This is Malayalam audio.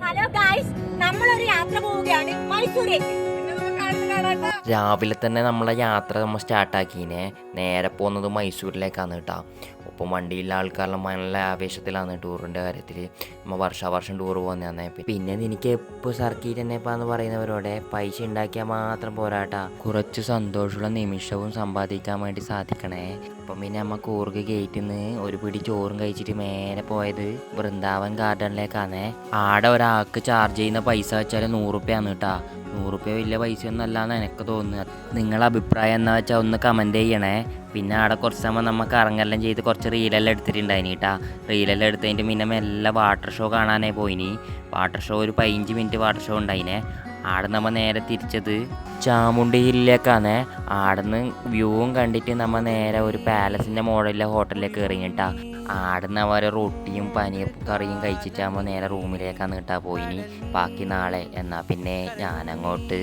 ഹലോ ഗായ്സ്, നമ്മളൊരു യാത്ര പോവുകയാണ് മൈസൂരേക്ക്. രാവിലെ തന്നെ നമ്മളെ യാത്ര നമ്മൾ സ്റ്റാർട്ടാക്കിനെ. നേരെ പോകുന്നത് മൈസൂരിലേക്കാണ് കേട്ടോ. ഒപ്പം വണ്ടിയിലെ ആൾക്കാരെല്ലാം നല്ല ആവേശത്തിലാണ് ടൂറിൻ്റെ കാര്യത്തിൽ. നമ്മൾ വർഷാവർഷം ടൂർ പോകുന്നതാണ്. പിന്നെ എനിക്ക് എപ്പോൾ സർക്കിട്ട് തന്നെ ഇപ്പം എന്ന് പറയുന്നവരോടെ പൈസ ഉണ്ടാക്കിയാൽ മാത്രം പോരാട്ടാ, കുറച്ച് സന്തോഷമുള്ള നിമിഷവും സമ്പാദിക്കാൻ വേണ്ടി സാധിക്കണേ. അപ്പം പിന്നെ നമ്മൾ കൂർഗ് ഗേറ്റിൽ നിന്ന് ഒരു പിടി ചോറും കഴിച്ചിട്ട് മേലെ പോയത് വൃന്ദാവൻ ഗാർഡനിലേക്കാണ്. ആടെ ഒരാൾക്ക് ചാർജ് ചെയ്യുന്ന പൈസ വെച്ചാൽ 100 രൂപയാണ് കേട്ടോ. 100 രൂപ വലിയ പൈസയൊന്നും അല്ലാന്ന് എനിക്ക് തോന്നുന്നത്. നിങ്ങളുടെ അഭിപ്രായം എന്താ വെച്ചാൽ ഒന്ന് കമൻറ്റ് ചെയ്യണേ. പിന്നെ അവിടെ കുറച്ച് സമയം നമുക്ക് ഇറങ്ങെല്ലാം ചെയ്ത് കുറച്ച് റീലെല്ലാം എടുത്തിട്ടുണ്ടായിനി കേട്ടാ. റീലെല്ലാം എടുത്തതിൻ്റെ പിന്നെ മെല്ലെ വാട്ടർ ഷോ കാണാനേ പോയിനി. വാട്ടർ ഷോ ഒരു 15 മിനിറ്റ് വാട്ടർ ഷോ ഉണ്ടായിനെ. ആടെ നമ്മൾ നേരെ തിരിച്ചത് ചാമുണ്ഡി ഹില്ലിലേക്കാണ്. ആടുന്ന് വ്യൂവും കണ്ടിട്ട് നമ്മൾ നേരെ ഒരു പാലസിൻ്റെ മോഡലിലെ ഹോട്ടലിലേക്ക് കയറി കേട്ടാ. ആടുന്ന് അവർ റൊട്ടിയും പനീർ കറിയും കഴിച്ചിട്ടാകുമ്പോൾ നേരെ റൂമിലേക്കാണ് കേട്ടാ പോയിനി. ബാക്കി നാളെ. എന്നാൽ പിന്നെ ഞാനങ്ങോട്ട്